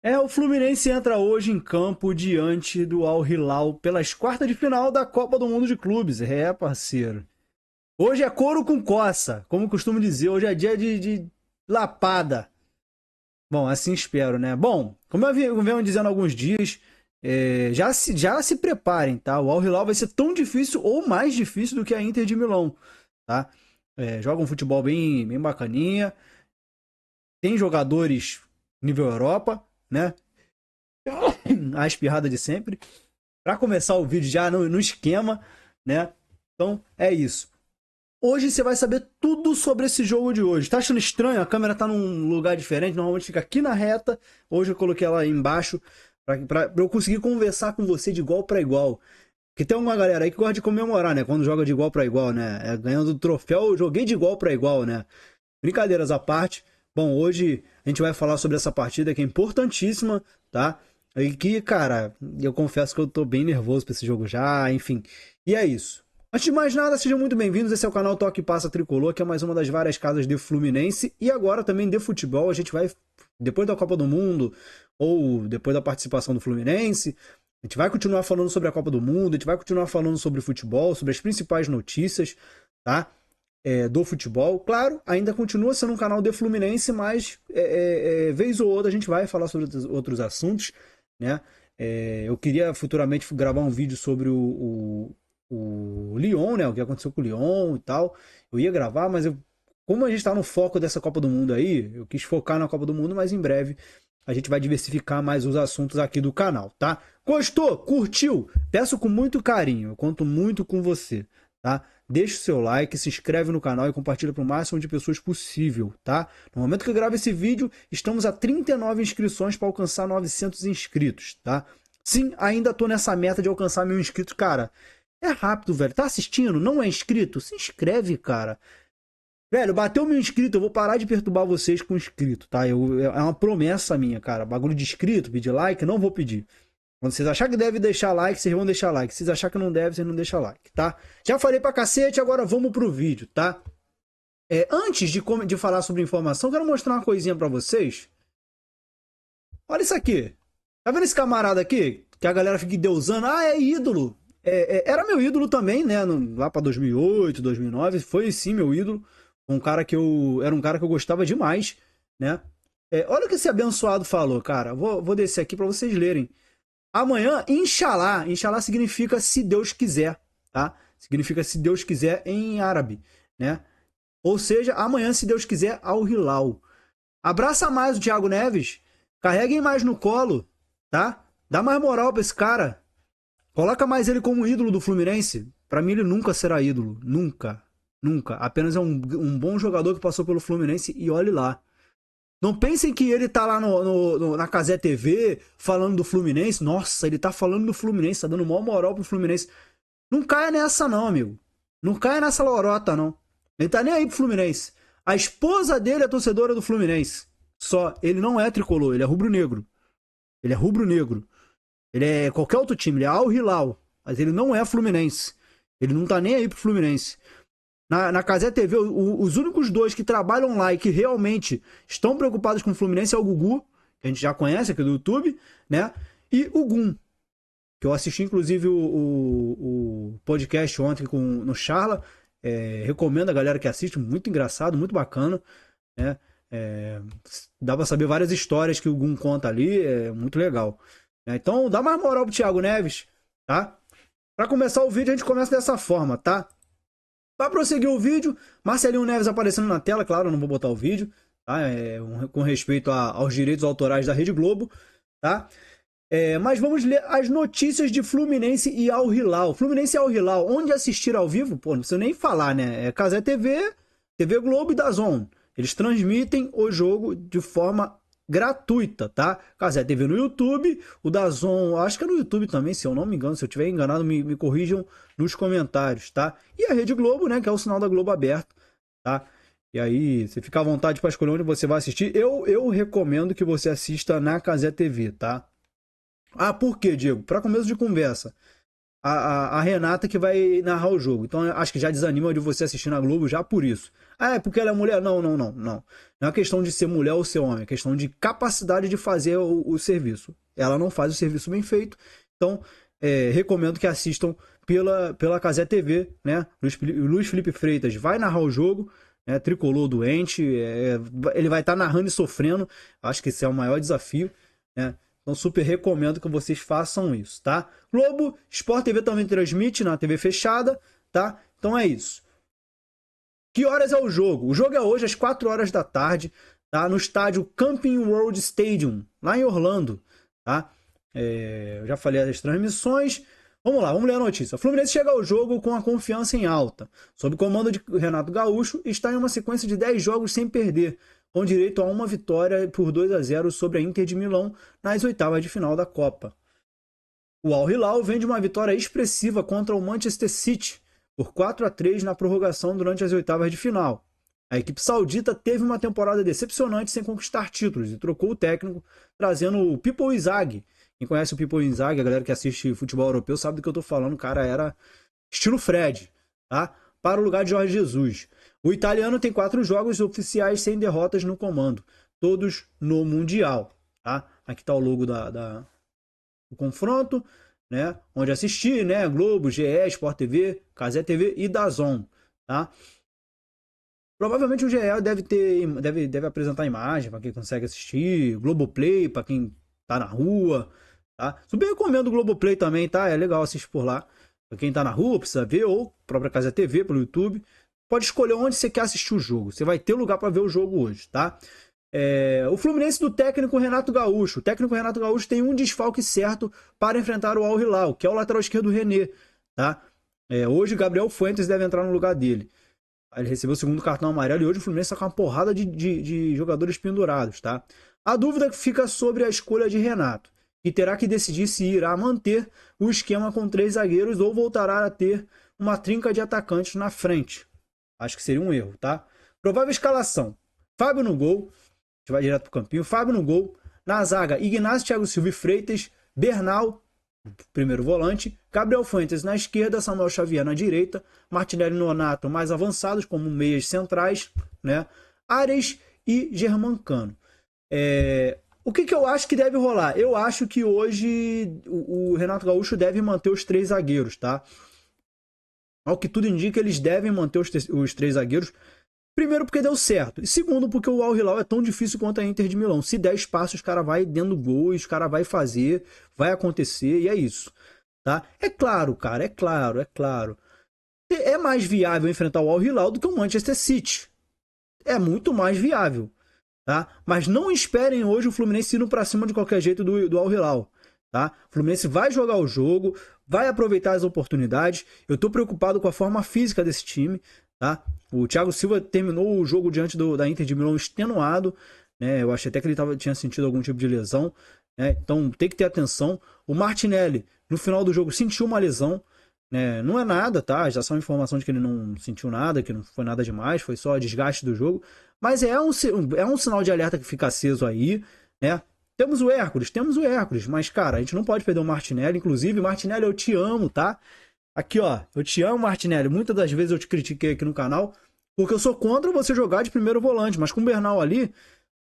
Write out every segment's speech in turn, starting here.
O Fluminense entra hoje em campo diante do Al Hilal pelas quartas de final da Copa do Mundo de Clubes. Parceiro. Hoje é couro com coça, como costumo dizer. Hoje é dia de lapada. Bom, assim espero, né? Bom, como eu venho dizendo há alguns dias, já se preparem, tá? O Al Hilal vai ser tão difícil ou mais difícil do que a Inter de Milão, tá? Joga um futebol bem bacaninha. Tem jogadores nível Europa, né? A espirrada de sempre. Para começar o vídeo já no esquema, né? Então é isso. Hoje você vai saber tudo sobre esse jogo de hoje. Tá achando estranho? A câmera tá num lugar diferente, normalmente fica aqui na reta. Hoje eu coloquei ela aí embaixo para eu conseguir conversar com você de igual para igual. Porque tem uma galera aí que gosta de comemorar, né? Quando joga de igual para igual, né? Ganhando o troféu, eu joguei de igual para igual, né? Brincadeiras à parte. Bom, hoje a gente vai falar sobre essa partida que é importantíssima, tá? E que, cara, eu confesso que eu tô bem nervoso pra esse jogo já, enfim. E é isso. Antes de mais nada, sejam muito bem-vindos. Esse é o canal Toque Passa Tricolor, que é mais uma das várias casas de Fluminense e agora também de futebol. A gente vai, depois da Copa do Mundo ou depois da participação do Fluminense, a gente vai continuar falando sobre a Copa do Mundo, a gente vai continuar falando sobre futebol, sobre as principais notícias, tá? Do futebol. Claro, ainda continua sendo um canal de Fluminense, mas vez ou outra a gente vai falar sobre outros assuntos, né? Eu queria futuramente gravar um vídeo sobre o Lyon, né? O que aconteceu com o Lyon e tal. Eu ia gravar, mas como a gente está no foco dessa Copa do Mundo aí, eu quis focar na Copa do Mundo, mas em breve a gente vai diversificar mais os assuntos aqui do canal, tá? Gostou? Curtiu? Peço com muito carinho, eu conto muito com você, tá? Deixa o seu like, se inscreve no canal e compartilha para o máximo de pessoas possível, tá? No momento que eu gravo esse vídeo, estamos a 39 inscrições para alcançar 900 inscritos, tá? Sim, ainda tô nessa meta de alcançar 1.000 inscritos, cara. É rápido, velho. Tá assistindo? Não é inscrito? Se inscreve, cara. Velho, bateu 1.000 inscritos, eu vou parar de perturbar vocês com inscrito, tá? É uma promessa minha, cara. Bagulho de inscrito, pedir like, não vou pedir. Quando vocês acharem que deve deixar like, vocês vão deixar like. Se vocês acharem que não deve, vocês não deixam like, tá? Já falei pra cacete, agora vamos pro vídeo, tá? Antes de falar sobre informação, quero mostrar uma coisinha pra vocês. Olha isso aqui. Tá vendo esse camarada aqui? Que a galera fica deusando. Ah, é ídolo. Era meu ídolo também, né? Lá pra 2008, 2009. Foi sim meu ídolo. Era um cara que eu gostava demais, né? Olha o que esse abençoado falou, cara. Vou descer aqui pra vocês lerem. Amanhã, Inshallah. Inshallah significa se Deus quiser, tá? Significa se Deus quiser em árabe, né? Ou seja, amanhã, se Deus quiser, ao Hilal. Abraça mais o Thiago Neves. Carreguem mais no colo, tá? Dá mais moral pra esse cara. Coloca mais ele como ídolo do Fluminense. Pra mim, ele nunca será ídolo. Nunca. Nunca. Apenas é um bom jogador que passou pelo Fluminense e olhe lá. Não pensem que ele tá lá na Cazé TV falando do Fluminense. Nossa, ele tá falando do Fluminense, tá dando maior moral pro Fluminense. Não caia nessa, não, amigo. Não caia nessa lorota, não. Ele tá nem aí pro Fluminense. A esposa dele é torcedora do Fluminense. Só, ele não é tricolor, ele é rubro-negro. Ele é rubro-negro. Ele é qualquer outro time, ele é Al Hilal. Mas ele não é Fluminense. Ele não tá nem aí pro Fluminense. Na Cazé TV, os únicos dois que trabalham lá e que realmente estão preocupados com o Fluminense é o Gugu, que a gente já conhece aqui do YouTube, né? E o Gum, que eu assisti inclusive o podcast ontem no Charla. Recomendo a galera que assiste, muito engraçado, muito bacana, né? Dá pra saber várias histórias que o Gum conta ali, é muito legal. Então dá mais moral pro Thiago Neves, tá? Pra começar o vídeo, a gente começa dessa forma, tá? Para prosseguir o vídeo, Marcelinho Neves aparecendo na tela, claro, eu não vou botar o vídeo, tá? Com respeito aos direitos autorais da Rede Globo, tá? Mas vamos ler as notícias de Fluminense e Al Hilal. Fluminense e Al Hilal, onde assistir ao vivo? Pô, não precisa nem falar, né? É Cazé TV, TV Globo e DAZN. Eles transmitem o jogo de forma gratuita, tá? Cazé TV no YouTube, o DAZN, acho que é no YouTube também, se eu não me engano, se eu estiver enganado, me corrijam nos comentários, tá? E a Rede Globo, né, que é o sinal da Globo aberto, tá? E aí, você fica à vontade para escolher onde você vai assistir. Eu recomendo que você assista na Cazé TV, tá? Ah, por quê, Diego? Para começo de conversa. a Renata que vai narrar o jogo. Então acho que já desanima de você assistir na Globo já por isso. Ah, é porque ela é mulher? Não, não, não, não. Não é questão de ser mulher ou ser homem, é questão de capacidade de fazer o serviço. Ela não faz o serviço bem feito, então recomendo que assistam pela Cazé TV, né? Luiz Felipe Freitas vai narrar o jogo, né? Tricolor doente, ele vai estar narrando e sofrendo. Acho que esse é o maior desafio, né? Então super recomendo que vocês façam isso, tá? Globo, Sport TV também transmite na TV fechada, tá? Então é isso. Que horas é o jogo? O jogo é hoje às 4 horas da tarde, tá? No estádio Camping World Stadium, lá em Orlando, tá? Eu já falei das transmissões. Vamos lá, vamos ler a notícia. O Fluminense chega ao jogo com a confiança em alta. Sob comando de Renato Gaúcho, está em uma sequência de 10 jogos sem perder, com direito a uma vitória por 2-0 sobre a Inter de Milão nas oitavas de final da Copa. O Al Hilal vem de uma vitória expressiva contra o Manchester City, por 4-3 na prorrogação durante as oitavas de final. A equipe saudita teve uma temporada decepcionante sem conquistar títulos e trocou o técnico, trazendo o Pipo Inzaghi. Quem conhece o Pipo Inzaghi, a galera que assiste futebol europeu, sabe do que eu tô falando. O cara era estilo Fred, tá? Para o lugar de Jorge Jesus. O italiano tem 4 jogos oficiais sem derrotas no comando, todos no Mundial, tá? Aqui tá o logo do confronto, né? Onde assistir, né? Globo, GE, Sport TV, Cazé TV e DAZN, tá? Provavelmente o GE deve apresentar imagem para quem consegue assistir, Globoplay para quem tá na rua, tá? Super recomendo o Globoplay também, tá? É legal assistir por lá. Para quem tá na rua, precisa ver, ou própria Cazé TV pelo YouTube. Pode escolher onde você quer assistir o jogo. Você vai ter lugar para ver o jogo hoje, tá? O Fluminense do técnico Renato Gaúcho. O técnico Renato Gaúcho tem um desfalque certo para enfrentar o Al Hilal, que é o lateral esquerdo René, tá? Hoje Gabriel Fuentes deve entrar no lugar dele. Ele recebeu o segundo cartão amarelo e hoje o Fluminense está com uma porrada de jogadores pendurados, tá? A dúvida fica sobre a escolha de Renato, que terá que decidir se irá manter o esquema com 3 zagueiros ou voltará a ter uma trinca de atacantes na frente. Acho que seria um erro, tá? Provável escalação: Fábio no gol. A gente vai direto pro campinho. Fábio no gol. Na zaga, Ignacio, Thiago Silva e Freitas. Bernal, primeiro volante. Gabriel Fuentes na esquerda. Samuel Xavier na direita. Martinelli e Nonato mais avançados, como meias centrais, né? Ares e Germancano. O que eu acho que deve rolar? Eu acho que hoje o Renato Gaúcho deve manter os 3 zagueiros, tá? Ao que tudo indica, eles devem manter os 3 zagueiros. Primeiro, porque deu certo. E segundo, porque o Al Hilal é tão difícil quanto a Inter de Milão. Se der espaço, os caras vai dentro do gol, os caras vai fazer, vai acontecer, e é isso. Tá? É claro, cara, é claro. É mais viável enfrentar o Al Hilal do que o Manchester City. É muito mais viável. Tá? Mas não esperem hoje o Fluminense indo pra cima de qualquer jeito do Al Hilal. Tá? O Fluminense vai jogar o jogo, vai aproveitar as oportunidades. Eu tô preocupado com a forma física desse time, tá? O Thiago Silva terminou o jogo diante da Inter de Milão extenuado, né? Eu achei até que ele tinha sentido algum tipo de lesão, né? Então tem que ter atenção. O Martinelli, no final do jogo, sentiu uma lesão, né? Não é nada, tá? Já são informações de que ele não sentiu nada, que não foi nada demais, foi só desgaste do jogo. Mas é um sinal de alerta que fica aceso aí, né? Temos o Hércules, mas, cara, a gente não pode perder o Martinelli. Inclusive, Martinelli, eu te amo, tá? Aqui, ó, eu te amo, Martinelli. Muitas das vezes eu te critiquei aqui no canal, porque eu sou contra você jogar de primeiro volante, mas com o Bernal ali,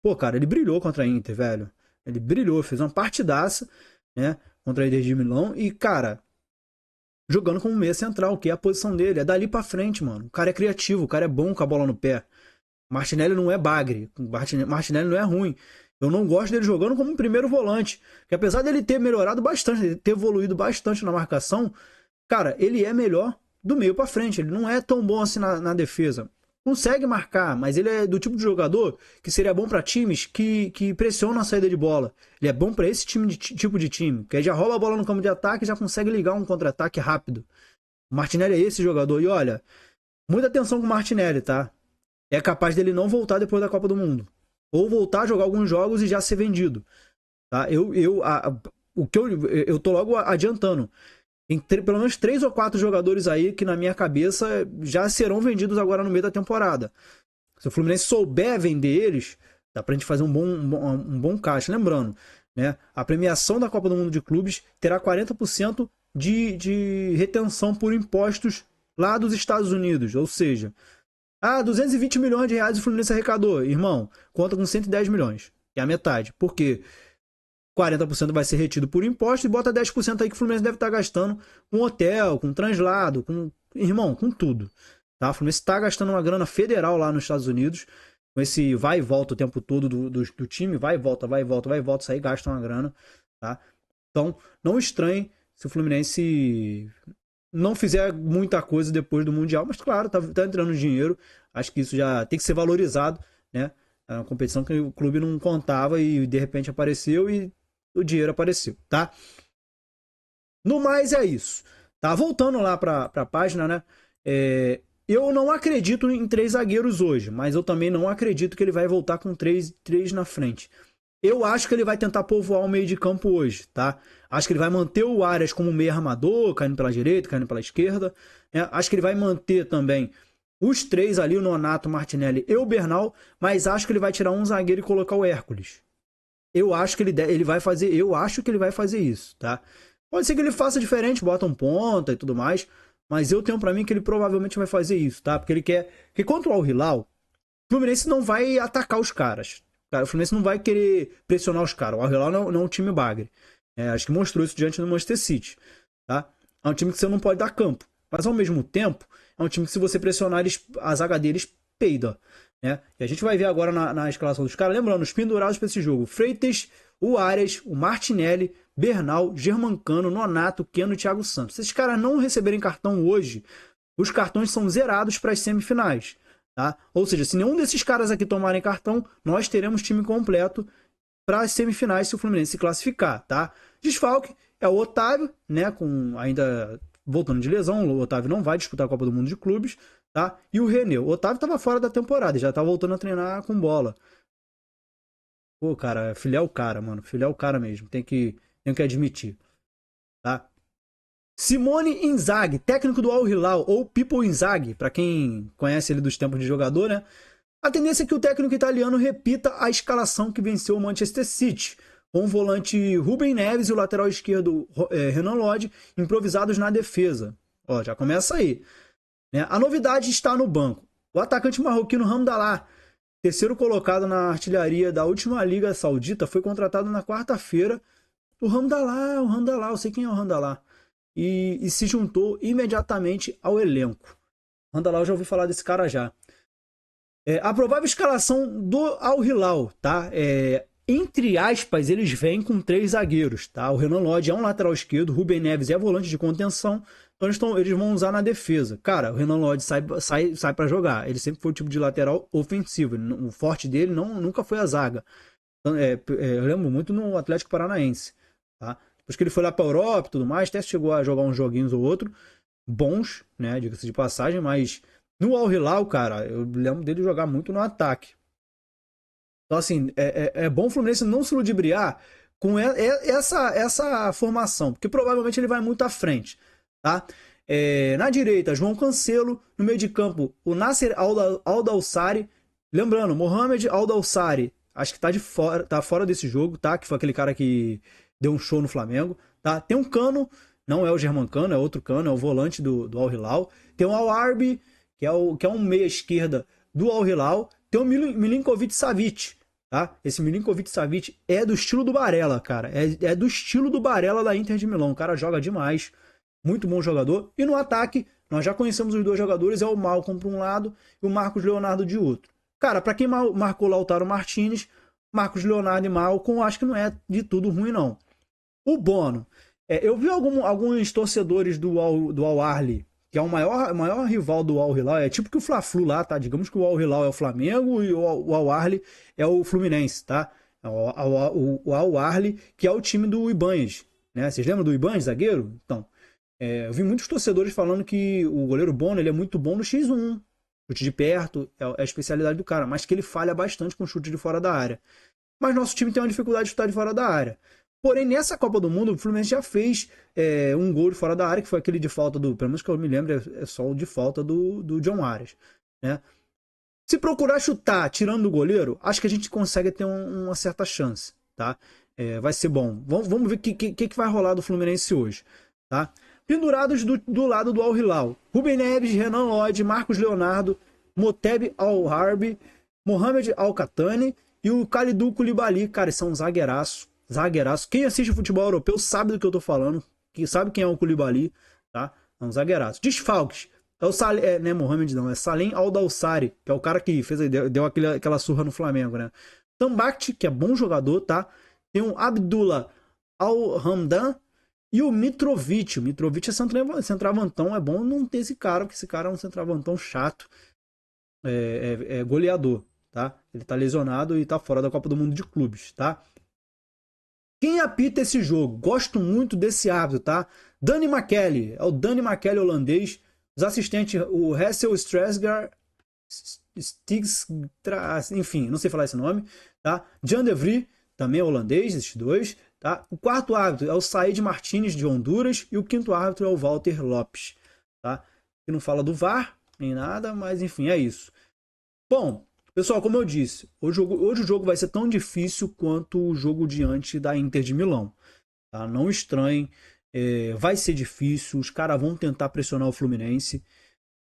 pô, cara, ele brilhou contra a Inter, velho. Ele brilhou, fez uma partidaça, né, contra a Inter de Milão e, cara, jogando como meia central, que é a posição dele. É dali pra frente, mano. O cara é criativo, o cara é bom com a bola no pé. Martinelli não é bagre, Martinelli não é ruim. Eu não gosto dele jogando como um primeiro volante. Porque apesar dele ter melhorado bastante, ter evoluído bastante na marcação, cara, ele é melhor do meio pra frente. Ele não é tão bom assim na defesa. Consegue marcar, mas ele é do tipo de jogador que seria bom pra times que pressionam a saída de bola. Ele é bom pra esse tipo de time, que aí já rouba a bola no campo de ataque e já consegue ligar um contra-ataque rápido. O Martinelli é esse jogador. E olha, muita atenção com o Martinelli, tá? É capaz dele não voltar depois da Copa do Mundo. Ou voltar a jogar alguns jogos e já ser vendido. Tá? Eu tô logo adiantando. Tem pelo menos 3 ou 4 jogadores aí que na minha cabeça já serão vendidos agora no meio da temporada. Se o Fluminense souber vender eles, dá pra gente fazer um bom caixa. Lembrando, né, a premiação da Copa do Mundo de Clubes terá 40% de retenção por impostos lá dos Estados Unidos. Ou seja, 220 milhões de reais o Fluminense arrecadou. Irmão, conta com 110 milhões. Que é a metade. Por quê? 40% vai ser retido por imposto e bota 10% aí que o Fluminense deve estar gastando com hotel, com translado, irmão, com tudo. Tá? O Fluminense está gastando uma grana federal lá nos Estados Unidos, com esse vai e volta o tempo todo do time, vai e volta, vai e volta, vai e volta, isso aí gasta uma grana. Tá? Então, não estranhe se o Fluminense não fizer muita coisa depois do Mundial, mas claro, tá entrando dinheiro, acho que isso já tem que ser valorizado, né? É uma competição que o clube não contava e de repente apareceu e o dinheiro apareceu, tá? No mais é isso, tá? Voltando lá para a página, né? Eu não acredito em 3 zagueiros hoje, mas eu também não acredito que ele vai voltar com 3 na frente. Eu acho que ele vai tentar povoar o meio de campo hoje, tá? Acho que ele vai manter o Arias como meio armador, caindo pela direita, caindo pela esquerda. Acho que ele vai manter também os 3 ali, o Nonato, o Martinelli e o Bernal, mas acho que ele vai tirar um zagueiro e colocar o Hércules. Eu acho que ele vai fazer, eu acho que ele vai fazer isso, tá? Pode ser que ele faça diferente, bota um ponta e tudo mais, mas eu tenho para mim que ele provavelmente vai fazer isso, tá? Porque ele quer, que contra o Al Hilal, o Fluminense não vai atacar os caras. Cara, o Fluminense não vai querer pressionar os caras. O Al Hilal não é um time bagre. Acho que mostrou isso diante do Manchester City, tá? É um time que você não pode dar campo, mas ao mesmo tempo é um time que se você pressionar eles, a zaga deles peida. E a gente vai ver agora na escalação dos caras, lembrando, os pendurados para esse jogo: Freitas, o Arias, o Martinelli, Bernal, Germancano, Nonato, Keno e Thiago Santos. Se esses caras não receberem cartão hoje, os cartões são zerados para as semifinais. Tá? Ou seja, se nenhum desses caras aqui tomarem cartão, nós teremos time completo para as semifinais se o Fluminense se classificar. Tá? Desfalque é o Otávio, né? Com ainda voltando de lesão, o Otávio não vai disputar a Copa do Mundo de Clubes. Tá? E o René. O Otávio estava fora da temporada, já tá voltando a treinar com bola. Pô, cara, filé é o cara, mano. Filé é o cara mesmo. Tenho que admitir. Tá? Simone Inzaghi, técnico do Al Hilal, ou Pipo Inzaghi, para quem conhece ele dos tempos de jogador, né? A tendência é que o técnico italiano repita a escalação que venceu o Manchester City, com o volante Rubem Neves e o lateral esquerdo Renan Lodge improvisados na defesa. Ó, já começa aí. A novidade está no banco. O atacante marroquino Hamdallah, terceiro colocado na artilharia da última Liga Saudita, foi contratado na quarta-feira. O Hamdallah, eu sei quem é o Hamdallah. E se juntou imediatamente ao elenco. Hamdallah, eu já ouvi falar desse cara já. A provável escalação do Al Hilal, tá? Entre aspas, eles vêm com 3 zagueiros, tá? O Renan Lodge é um lateral esquerdo, o Rubem Neves é volante de contenção, então eles vão usar na defesa. Cara, o Renan Lodge sai para jogar. Ele sempre foi o tipo de lateral ofensivo. O forte dele nunca foi a zaga. Eu lembro muito no Atlético Paranaense, tá? Depois que ele foi lá para a Europa e tudo mais, até chegou a jogar uns joguinhos ou outro, bons, né? Diga-se de passagem, mas no Al Hilal, cara, eu lembro dele jogar muito no ataque. Então, assim, é bom o Fluminense não se ludibriar com essa formação, porque provavelmente ele vai muito à frente, tá? Na direita, João Cancelo. No meio de campo, o Nasser Al-Dawsari. Lembrando, Mohamed Al-Dawsari, acho que tá fora desse jogo, tá? Que foi aquele cara que deu um show no Flamengo, tá? Tem um Cano, não é o Germancano, é outro Cano, é o volante do Al Hilal. Tem o Al-Arbi, que é um meia esquerda do Al Hilal. Tem o Milinkovic Savic, tá? Esse Milinkovic Savic é do estilo do Barella, cara. É do estilo do Barella da Inter de Milão. O cara joga demais, muito bom jogador. E no ataque, nós já conhecemos os 2 jogadores, é o Malcom para um lado e o Marcos Leonardo de outro. Cara, para quem marcou Lautaro Martinez, Marcos Leonardo e Malcom, acho que não é de tudo ruim, não. O Bono. Eu vi alguns torcedores do Al-Ahly, que é o maior rival do Al Hilal, é tipo que o Fla-Flu lá, tá? Digamos que o Al Hilal é o Flamengo e o Al-Ahly é o Fluminense, tá? O Al-Ahly, que é o time do Ibanez, né? Vocês lembram do Ibanez, zagueiro? Então, eu vi muitos torcedores falando que o goleiro Bono, ele é muito bom no X1, chute de perto, é a especialidade do cara, mas que ele falha bastante com chute de fora da área. Mas nosso time tem uma dificuldade de chutar de fora da área. Porém, nessa Copa do Mundo, o Fluminense já fez um gol de fora da área, que foi aquele de falta pelo menos que eu me lembro, é só o de falta do John Arias, né? Se procurar chutar tirando do goleiro, acho que a gente consegue ter uma certa chance, tá? Vai ser bom. Vamos ver o que vai rolar do Fluminense hoje, tá? Pendurados do lado do Al Hilal, Rubem Neves, Renan Lodge, Marcos Leonardo, Moteb Al-Harbi, Mohamed Al-Khatani e o Kalidou Koulibaly. Cara, são um zagueiraço. Zagueiraço. Quem assiste futebol europeu sabe do que eu tô falando. Sabe quem é o Koulibaly, tá? É um zagueiraço. Desfalques. É o Salem, não é Mohamed não, é Salem Al-Dawsari, que é o cara que deu aquela surra no Flamengo, né? Tambakti, que é bom jogador, tá? Tem o Abdullah Al-Hamdan e o Mitrovic. O Mitrovic é centroavantão, é bom não ter esse cara, porque esse cara é um centroavantão chato. É goleador, tá? Ele tá lesionado e tá fora da Copa do Mundo de Clubes, tá? Quem apita esse jogo? Gosto muito desse árbitro, tá? Danny McKelly, é o Danny McKelly holandês. Os assistentes, o Hessel Strasgar, Stigs, enfim, não sei falar esse nome, tá? Jan de Vries, também é holandês, esses dois, tá? O quarto árbitro é o Said Martínez de Honduras e o quinto árbitro é o Walter Lopes, tá? Que não fala do VAR nem nada, mas enfim, é isso. Bom, pessoal, como eu disse, hoje o jogo vai ser tão difícil quanto o jogo diante da Inter de Milão, tá? Não estranhem, vai ser difícil, os caras vão tentar pressionar o Fluminense.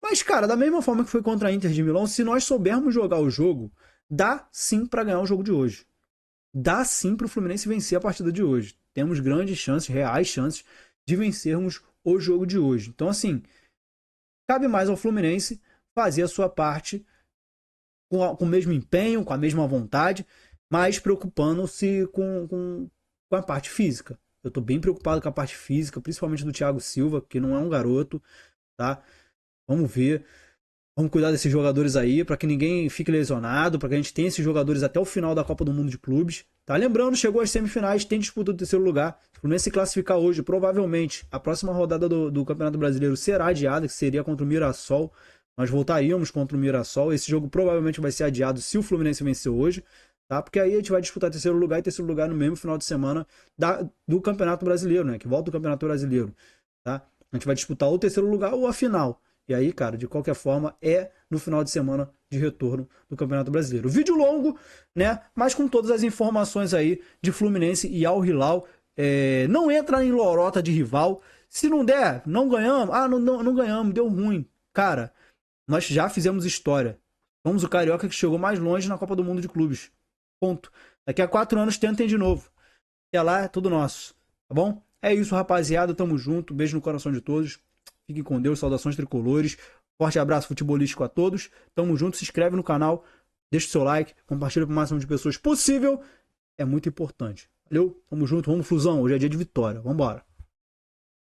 Mas, cara, da mesma forma que foi contra a Inter de Milão, se nós soubermos jogar o jogo, dá sim para ganhar o jogo de hoje. Dá sim para o Fluminense vencer a partida de hoje. Temos grandes chances, reais chances, de vencermos o jogo de hoje. Então, assim, cabe mais ao Fluminense fazer a sua parte com o mesmo empenho, com a mesma vontade, mas preocupando-se com a parte física. Eu estou bem preocupado com a parte física, principalmente do Thiago Silva, que não é um garoto, tá? Vamos ver. Vamos cuidar desses jogadores aí, para que ninguém fique lesionado, para que a gente tenha esses jogadores até o final da Copa do Mundo de Clubes. Tá? Lembrando, chegou às semifinais, tem disputa do terceiro lugar. Se o Fluminense se classificar hoje, provavelmente a próxima rodada do Campeonato Brasileiro será adiada, que seria contra o Mirassol. Nós voltaríamos contra o Mirassol. Esse jogo provavelmente vai ser adiado se o Fluminense vencer hoje, tá? Porque aí a gente vai disputar terceiro lugar e terceiro lugar no mesmo final de semana do Campeonato Brasileiro, né? Que volta do Campeonato Brasileiro, tá? A gente vai disputar ou o terceiro lugar ou a final. E aí, cara, de qualquer forma, é no final de semana de retorno do Campeonato Brasileiro. Vídeo longo, né? Mas com todas as informações aí de Fluminense e Al Hilal. Não entra em lorota de rival. Se não der, não ganhamos. Ah, não ganhamos, deu ruim. Cara, nós já fizemos história. Somos o Carioca que chegou mais longe na Copa do Mundo de Clubes. Ponto. Daqui a 4 anos tentem de novo. Até lá, é tudo nosso. Tá bom? É isso, rapaziada. Tamo junto. Beijo no coração de todos. Fiquem com Deus, saudações tricolores. Forte abraço futebolístico a todos. Tamo junto, se inscreve no canal, deixa o seu like, compartilha com o máximo de pessoas possível. É muito importante. Valeu? Tamo junto, vamos Flusão. Hoje é dia de vitória. Vambora.